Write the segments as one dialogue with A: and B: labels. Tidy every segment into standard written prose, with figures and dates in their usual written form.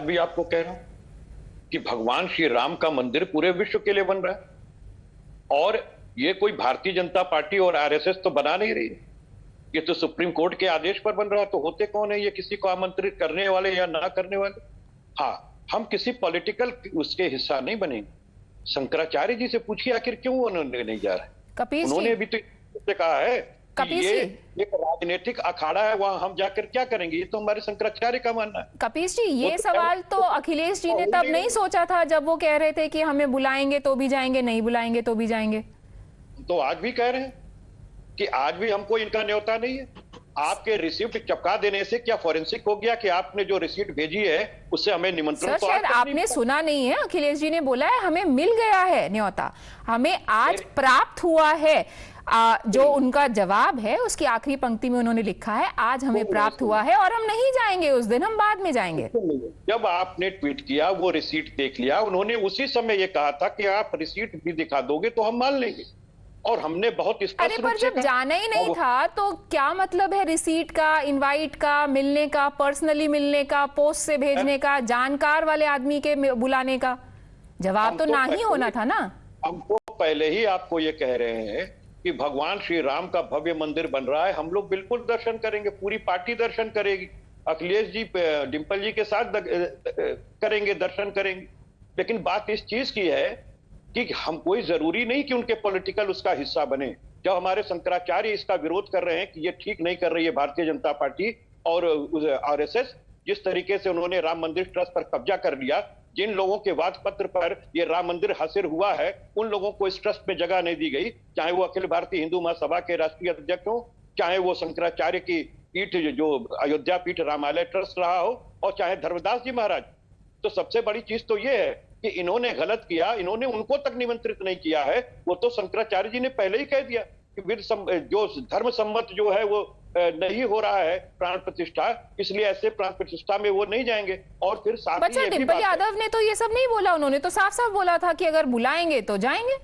A: भी आपको कह रहा हूं कि भगवान श्री राम का मंदिर पूरे विश्व के लिए बन रहा है, और ये कोई भारतीय जनता पार्टी और आरएसएस तो बना नहीं रही है, ये तो सुप्रीम कोर्ट के आदेश पर बन रहा है। तो होते कौन है ये, किसी को आमंत्रित करने वाले या ना करने वाले? हाँ, हम किसी पॉलिटिकल उसके हिस्सा नहीं बनेंगे। शंकराचार्य जी से पूछिए आखिर क्यों उन्होंने नहीं जा रहे। उन्होंने भी तो कहा है कि ये एक राजनीतिक अखाड़ा है, वहां हम जाकर क्या करेंगे, ये तो हमारे शंकराचार्य का मानना है।
B: कपीश जी, ये सवाल तो अखिलेश जी ने तब नहीं सोचा था जब वो कह रहे थे कि हमें बुलाएंगे तो भी जाएंगे, नहीं बुलाएंगे तो भी जाएंगे।
A: तो आज भी कह रहे हैं कि आज भी हमको इनका न्योता नहीं है। आपके रिसीप्ट चपका देने से क्या फोरेंसिक हो गया कि आपने जो रिसीप्ट भेजी है उससे हमें निमंत्रण?
B: सर, शायद आपने सुना नहीं है, अखिलेश जी ने बोला है हमें मिल गया है न्योता, हमें आज प्राप्त हुआ है। जो उनका जवाब है उसकी आखिरी पंक्ति में उन्होंने लिखा है आज हमें प्राप्त हुआ है और हम नहीं जाएंगे उस दिन, हम बाद में जाएंगे।
A: जब आपने ट्वीट किया, वो रिसीट देख लिया, उन्होंने उसी समय ये कहा था कि आप रिसीट भी दिखा दोगे तो हम मान लेंगे, और हमने बहुत स्पष्ट।
B: अरे पर जब जाना ही नहीं था तो क्या मतलब है रिसीट का, इनवाइट का, मिलने का, पर्सनली मिलने का, पोस्ट से भेजने का, जानकार वाले आदमी के बुलाने का? जवाब तो ना ही होना था ना।
A: हम तो पहले ही आपको ये कह रहे हैं कि भगवान श्री राम का भव्य मंदिर बन रहा है, हम लोग बिल्कुल दर्शन करेंगे, पूरी पार्टी दर्शन करेगी, अखिलेश जी डिंपल जी के साथ करेंगे, दर्शन करेंगे। लेकिन बात इस चीज की है कि हम कोई जरूरी नहीं कि उनके पॉलिटिकल उसका हिस्सा बने। जब हमारे शंकराचार्य इसका विरोध कर रहे हैं कि ये ठीक नहीं कर रही है भारतीय जनता पार्टी और आरएसएस, जिस तरीके से उन्होंने राम मंदिर ट्रस्ट पर कब्जा कर लिया, जिन लोगों के वाद पत्र पर ये राम मंदिर हासिल हुआ है उन लोगों को इस ट्रस्ट में जगह नहीं दी गई, चाहे वो अखिल भारतीय हिंदू महासभा के राष्ट्रीय अध्यक्ष हो, चाहे वो शंकराचार्य की पीठ जो अयोध्या पीठ रामालय ट्रस्ट रहा हो, और चाहे धर्मदास जी महाराज। तो सबसे बड़ी चीज तो ये है कि इन्होंने गलत किया, इन्होंने उनको तक निमंत्रित नहीं किया है। वो तो शंकराचार्य जी ने पहले ही कह दिया कि जो धर्म सम्मत जो है वो नहीं हो रहा है प्राण प्रतिष्ठा, इसलिए ऐसे प्राण प्रतिष्ठा में वो नहीं जाएंगे। और फिर साथ
B: बच्चा डिंपल यादव ने तो ये सब नहीं बोला, उन्होंने तो साफ साफ बोला था कि अगर बुलाएंगे तो जाएंगे।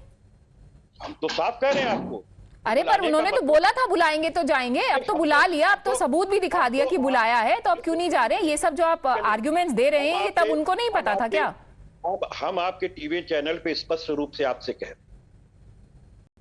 A: हम तो साफ कह रहे हैं आपको।
B: अरे पर उन्होंने तो बोला था बुलाएंगे तो जाएंगे, अब तो बुला लिया, अब तो सबूत भी दिखा दिया कि बुलाया है, तो अब क्यों नहीं जा रहे? ये सब जो आप आर्ग्यूमेंट्स दे रहे हैं ये तब उनको नहीं पता था क्या?
A: अब हम आपके टीवी चैनल पे स्पष्ट रूप से आपसे कह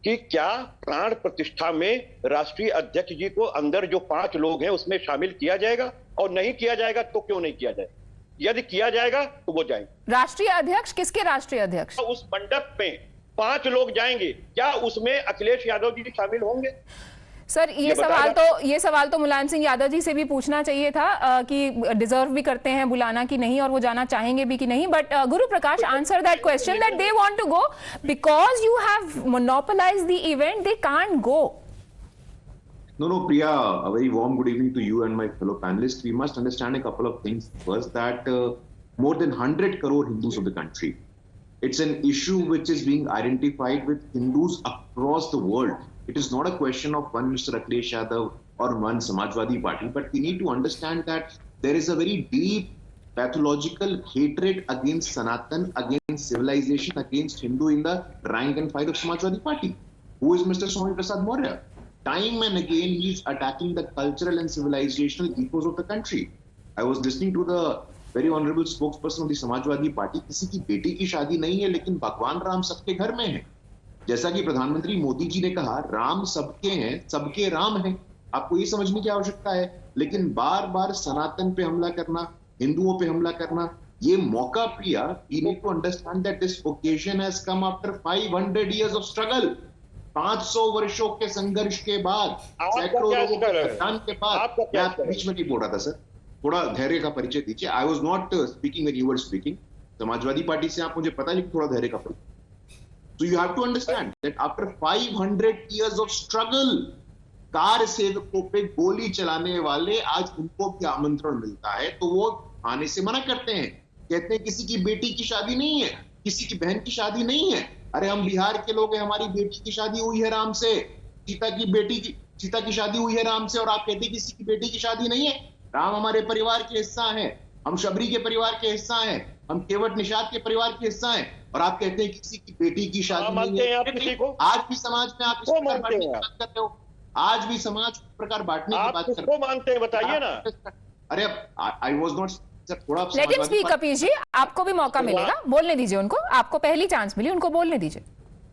A: कि क्या प्राण प्रतिष्ठा में राष्ट्रीय अध्यक्ष जी को अंदर जो 5 लोग हैं उसमें शामिल किया जाएगा, और नहीं किया जाएगा तो क्यों नहीं किया जाएगा? यदि किया जाएगा तो वो जाएंगे।
B: राष्ट्रीय अध्यक्ष? किसके राष्ट्रीय अध्यक्ष?
A: उस मंडप में 5 लोग जाएंगे, क्या उसमें अखिलेश यादव जी शामिल होंगे?
B: सर, ये सवाल तो मुलायम सिंह यादव जी से भी पूछना चाहिए था कि डिजर्व भी करते हैं बुलाना कि नहीं, और वो जाना चाहेंगे भी कि नहीं। But Guru Prakash answer that question that they want to go because you have monopolized the event, they can't go.
C: No, Priya, a very warm good evening to you and my fellow panelists. We must understand a couple of things. First, that more than 100 crore Hindus of the country. It's an issue which is being identified with Hindus across the world. It is not a question of one Mr. Akhilesh Yadav or one Samajwadi Party, but we need to understand that there is a very deep pathological hatred against Sanatan, against civilization, against Hindu in the rank and file of Samajwadi Party. Who is Mr. Swami Prasad Maurya? Time and again he is attacking the cultural and civilizational ethos of the country. I was listening to the very honorable spokesperson of the Samajwadi Party. किसी की बेटी की शादी नहीं है, लेकिन भगवान राम सबके घर में है। जैसा कि प्रधानमंत्री मोदी जी ने कहा, राम सबके हैं, सबके राम हैं। आपको ये समझने की आवश्यकता है। लेकिन बार बार सनातन पे हमला करना, हिंदुओं पे हमला करना, ये मौका Priya, we need to understand that this occasion has come after 500 years of struggle. 500 वर्षों के संघर्ष के बाद, सैकड़ों लोगों के बलिदान के बाद। मैं बीच में नहीं बोल रहा था सर, थोड़ा धैर्य का परिचय दीजिए। I was not speaking when you were speaking. Samajwadi party से आप मुझे पता नहीं, थोड़ा धैर्य का परिचय। So you have to understand that after 500 years of struggle, car सेवकों पे गोली चलाने वाले आज उनको भी आमंत्रण मिलता है तो वो आने से मना करते हैं, कहते हैं किसी की बेटी की शादी नहीं है, किसी की बहन की शादी नहीं है। अरे हम बिहार के लोग हैं, हमारी बेटी की शादी हुई है राम से, सीता की शादी हुई है राम से, और आप कहते हैं किसी की बेटी की शादी नहीं है। राम हमारे परिवार के हिस्सा है, हम शबरी के परिवार के हिस्सा हैं, हम केवट निषाद के परिवार के हिस्सा हैं, और आप कहते हैं किसी की बेटी की शादी नहीं है। आज भी समाज में आप इस प्रकार बांटने की बात करते हो, आज भी समाज इस प्रकार बांटने की बात करते हो।
A: मानते हैं, बताइए ना।
C: अरे आई वाज नॉट सर थोड़ा
B: लेट हिम स्पीक कपीश जी, आपको भी मौका मिलेगा, बोलने दीजिए उनको, आपको पहली चांस मिली, उनको बोलने दीजिए.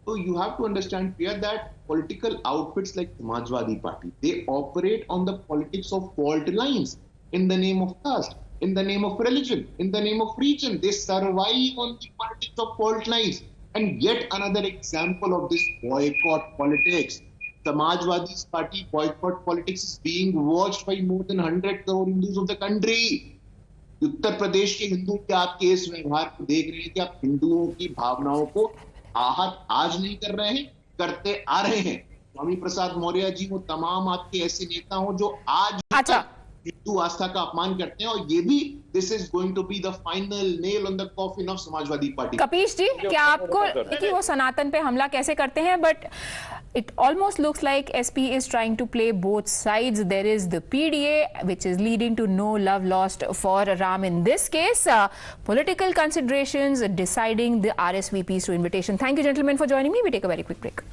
C: So you have to understand, Priya, that political outfits like Samajwadi Party, they operate on the politics of fault lines in the name of caste, in the name of religion, in the name of region. They survive on the politics of fault lines. And yet another example of this boycott politics. Samajwadi Party boycott politics is being watched by more than 100 crore Hindus of the country. Uttar Pradesh के हिंदू क्या आपके इस व्यवहार को देख रहे हैं कि आप हिंदुओं की भावनाओं को आहत आज नहीं कर रहे हैं, करते आ रहे हैं. स्वामी प्रसाद मौर्य जी, वो तमाम आपके ऐसे नेता हो जो आज हिंदू आस्था का अपमान करते हैं, और ये भी this is going to be the final nail on the coffin of Samajwadi party.
B: Kapish ji, क्या आपको कि वो सनातन पे हमला कैसे करते हैं, but it almost looks like SP is trying to play both sides. There is the PDA, which is leading to no love lost for Ram in this case. Political considerations deciding the RSVPs to invitation. Thank you, gentlemen, for joining me. We take a very quick break.